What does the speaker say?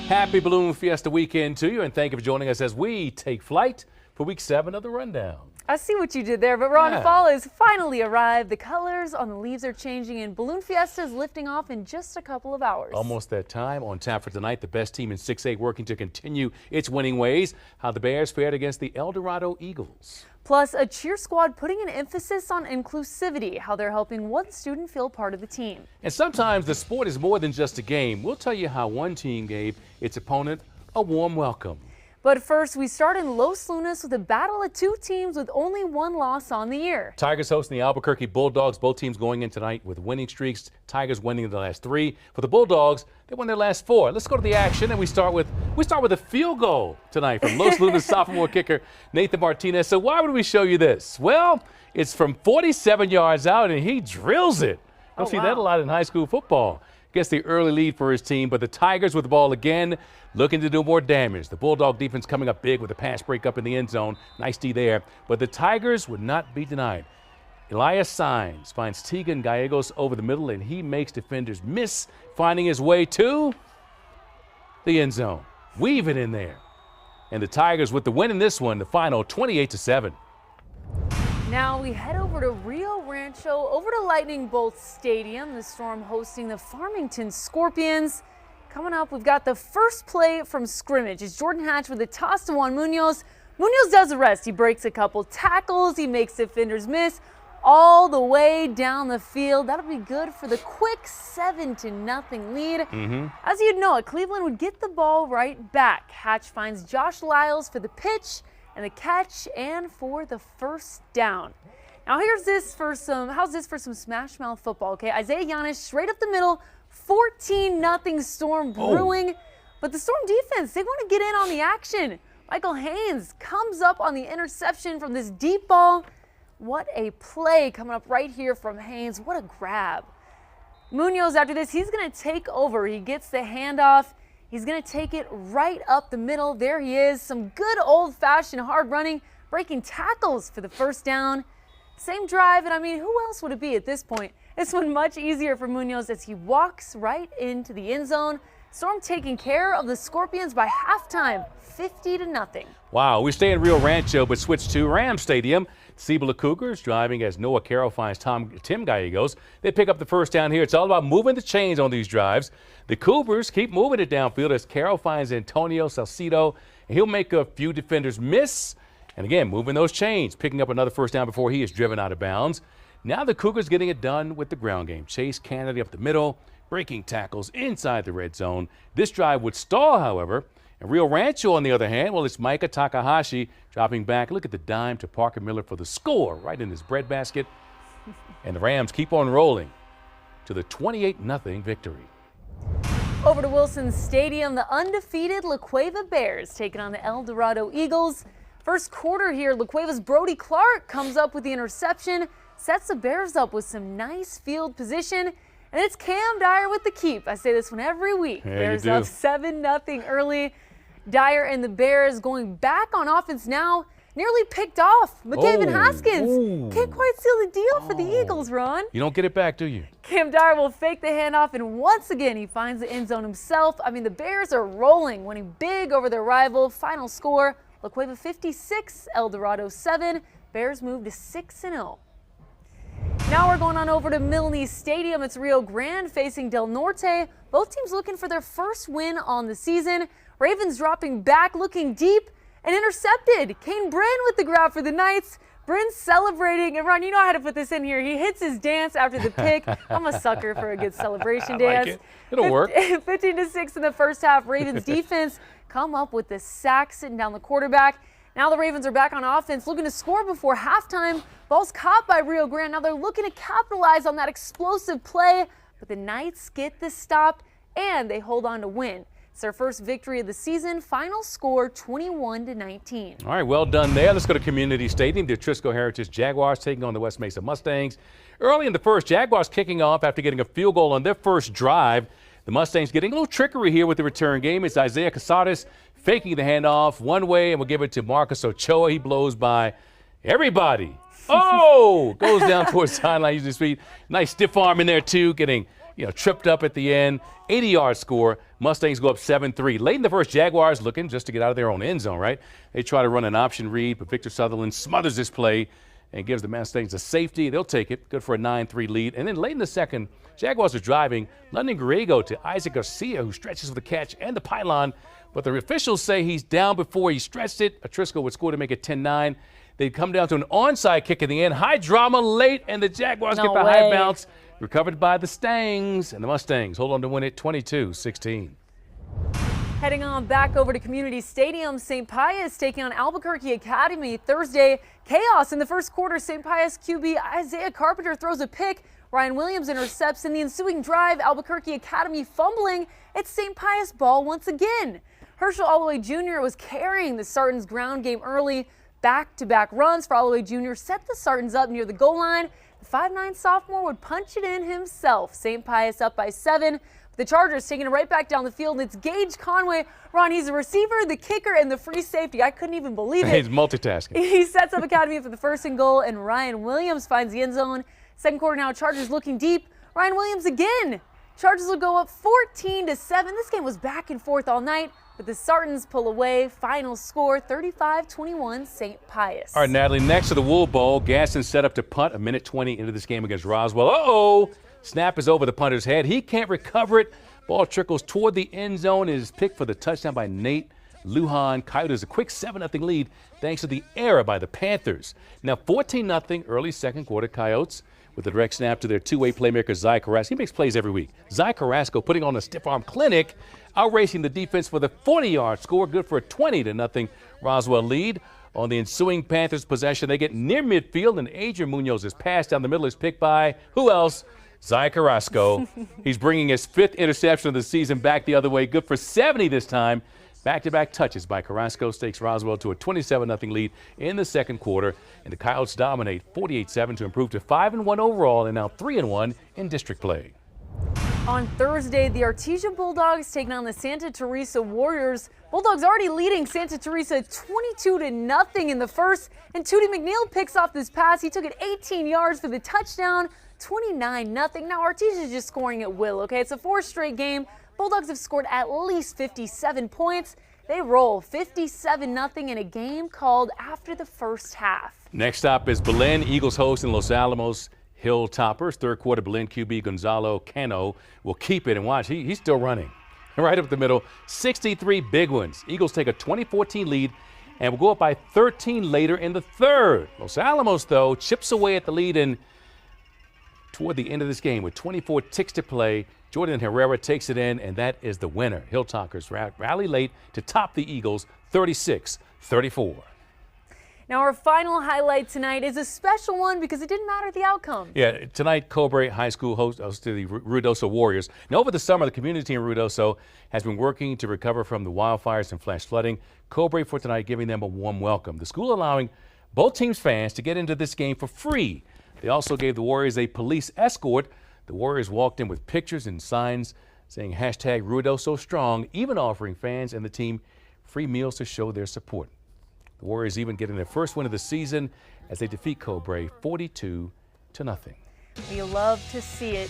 Happy Balloon Fiesta weekend to you, and thank you for joining us as we take flight for week 7 of the Rundown. I see what you did there, but Ron, fall has finally arrived. The colors on the leaves are changing, and Balloon Fiesta is lifting off in just a couple of hours. Almost that time. On tap for tonight, the best team in 6A working to continue its winning ways. How the Bears fared against the El Dorado Eagles. Plus, a cheer squad putting an emphasis on inclusivity, how they're helping one student feel part of the team. And sometimes the sport is more than just a game. We'll tell you how one team gave its opponent a warm welcome. But first, we start in Los Lunas with a battle of two teams with only one loss on the year. Tigers hosting the Albuquerque Bulldogs. Both teams going in tonight with winning streaks. Tigers winning the last 3. For the Bulldogs, they won their last 4. Let's go to the action, and we start with a field goal tonight from Los Lunas sophomore kicker Nathan Martinez. So why would we show you this? Well, it's from 47 yards out, and he drills it. Don't see that a lot in high school football. Gets the early lead for his team, but the Tigers with the ball again, looking to do more damage. The Bulldog defense coming up big with a pass breakup in the end zone. Nice D there, but the Tigers would not be denied. Elias Saenz finds Tegan Gallegos over the middle, and he makes defenders miss, finding his way to the end zone. Weave it in there. And the Tigers with the win in this one, the final 28-7. Now we head over to Rio Rancho, over to Lightning Bolt Stadium. The Storm hosting the Farmington Scorpions. Coming up, we've got the first play from scrimmage. It's Jordan Hatch with a toss to Juan Munoz. Munoz does the rest. He breaks a couple tackles. He makes defenders miss all the way down the field. That'll be good for the quick 7-0 lead. As you'd know it, Cleveland would get the ball right back. Hatch finds Josh Lyles for the pitch and the catch and for the first down. Now how's this for some smash mouth football, okay? Isaiah Giannis straight up the middle, 14-0 Storm brewing. But the Storm defense, they want to get in on the action. Michael Haynes comes up on the interception from this deep ball. What a play coming up right here from Haynes. What a grab. Munoz after this, he's going to take over. He gets the handoff. He's going to take it right up the middle. There he is. Some good old-fashioned hard running, breaking tackles for the first down. Same drive, and I mean, who else would it be at this point? This one much easier for Munoz as he walks right into the end zone. Storm taking care of the Scorpions by halftime, 50-0. Wow, we stay in Rio Rancho, but switch to Ram Stadium. Cibola Cougars driving as Noah Carroll finds Tim Gallegos. They pick up the first down here. It's all about moving the chains on these drives. The Cougars keep moving it downfield as Carroll finds Antonio Salcido, and he'll make a few defenders miss. And again, moving those chains, picking up another first down before he is driven out of bounds. Now the Cougars getting it done with the ground game. Chase Kennedy up the middle, breaking tackles inside the red zone. This drive would stall, however. And Rio Rancho, on the other hand, well, it's Micah Takahashi dropping back. Look at the dime to Parker Miller for the score right in his breadbasket. And the Rams keep on rolling to the 28-0 victory. Over to Wilson Stadium, the undefeated La Cueva Bears taking on the El Dorado Eagles. First quarter here, La Cueva's Brody Clark comes up with the interception, sets the Bears up with some nice field position. And it's Cam Dyer with the keep. I say this one every week. Yeah, Bears up 7-0 early. Dyer and the Bears going back on offense now. Nearly picked off McCaven Haskins. Can't quite seal the deal for the Eagles, Ron. You don't get it back, do you? Cam Dyer will fake the handoff, and once again he finds the end zone himself. I mean, the Bears are rolling, winning big over their rival. Final score, La Cueva 56, El Dorado 7. Bears move to 6-0. Now we're going on over to Milne Stadium. It's Rio Grande facing Del Norte. Both teams looking for their first win on the season. Ravens dropping back, looking deep, and intercepted. Kane Bryn with the grab for the Knights. Bryn celebrating, and Ron, you know how to put this in here. He hits his dance after the pick. I'm a sucker for a good celebration dance. Like it. It'll work. 15-6 in the first half. Ravens defense come up with the sack sitting down the quarterback. Now the Ravens are back on offense, looking to score before halftime. Ball's caught by Rio Grande. Now they're looking to capitalize on that explosive play, but the Knights get this stopped, and they hold on to win. It's their first victory of the season. Final score 21-19. All right, well done there. Let's go to Community Stadium. The Trisco Heritage Jaguars taking on the West Mesa Mustangs. Early in the first, Jaguars kicking off after getting a field goal on their first drive. The Mustangs getting a little trickery here with the return game. It's Isaiah Casares faking the handoff one way, and we'll give it to Marcus Ochoa. He blows by everybody. Oh, goes down towards the sideline using his feet. Nice stiff arm in there, too, getting tripped up at the end. 80-yard score. Mustangs go up 7-3. Late in the first, Jaguars looking just to get out of their own end zone, right? They try to run an option read, but Victor Sutherland smothers this play and gives the Mustangs a safety. They'll take it. Good for a 9-3 lead. And then late in the second, Jaguars are driving. London Griego to Isaac Garcia, who stretches for the catch and the pylon. But the officials say he's down before he stretched it. Atrisco would score to make it 10-9. They come down to an onside kick in the end. High drama late, and the Jaguars get the high bounce. Recovered by the Stangs, and the Mustangs hold on to win it 22-16. Heading on back over to Community Stadium, St. Pius taking on Albuquerque Academy Thursday. Chaos in the first quarter. St. Pius QB Isaiah Carpenter throws a pick. Ryan Williams intercepts. In the ensuing drive, Albuquerque Academy fumbling. It's St. Pius ball once again. Herschel Alloway Jr. was carrying the Sartans ground game early. Back-to-back runs for Alloway Jr. set the Sartans up near the goal line. The 5'9" sophomore would punch it in himself. St. Pius up by 7. The Chargers taking it right back down the field. It's Gage Conway. Ron, he's the receiver, the kicker, and the free safety. I couldn't even believe it. He's multitasking. He sets up Academy for the first and goal, and Ryan Williams finds the end zone. Second quarter now, Chargers looking deep. Ryan Williams again. Chargers will go up 14-7. This game was back and forth all night, but the Sartans pull away. Final score 35-21 St. Pius. All right, Natalie, next to the Wool Bowl, Gaston set up to punt a minute 20 into this game against Roswell. Uh-oh! Snap is over the punter's head. He can't recover it. Ball trickles toward the end zone. It is picked for the touchdown by Nate Lujan. Coyotes a quick 7-0 lead thanks to the error by the Panthers. Now 14-0 early second quarter. Coyotes with the direct snap to their two-way playmaker, Zy Carrasco. He makes plays every week. Zy Carrasco putting on a stiff arm clinic, outracing the defense for the 40-yard score. Good for a 20-0 Roswell lead. On the ensuing Panthers possession, they get near midfield, and Adrian Munoz's pass down the middle is picked by who else? Zy Carrasco. He's bringing his 5th interception of the season back the other way. Good for 70 this time. Back-to-back touches by Carrasco takes Roswell to a 27-0 lead in the second quarter, and the Coyotes dominate 48-7 to improve to 5-1 overall and now 3-1 in district play. On Thursday, the Artesia Bulldogs taking on the Santa Teresa Warriors. Bulldogs already leading Santa Teresa 22-0 in the first, and Tootie McNeil picks off this pass. He took it 18 yards for the touchdown, 29-0. Now Artesia's just scoring at will, okay? It's a 4th straight game. Bulldogs have scored at least 57 points. They roll 57-0 in a game called after the first half. Next up is Belen. Eagles hosting Los Alamos Hilltoppers. Third quarter, Belen QB Gonzalo Cano will keep it, and watch, he's still running. Right up the middle, 63 big ones. Eagles take a 20-14 lead and will go up by 13 later in the third. Los Alamos, though, chips away at the lead and toward the end of this game with 24 ticks to play. Jordan Herrera takes it in, and that is the winner. Hilltoppers rally late to top the Eagles 36-34. Now our final highlight tonight is a special one because it didn't matter the outcome. Yeah, tonight Cobre High School hosted the Ruidoso Warriors. Now over the summer, the community in Ruidoso has been working to recover from the wildfires and flash flooding. Cobre for tonight giving them a warm welcome. The school allowing both teams' fans to get into this game for free. They also gave the Warriors a police escort. The Warriors walked in with pictures and signs saying hashtag Ruidoso Strong, even offering fans and the team free meals to show their support. The Warriors even getting their first win of the season as they defeat Cobre 42-0. We love to see it.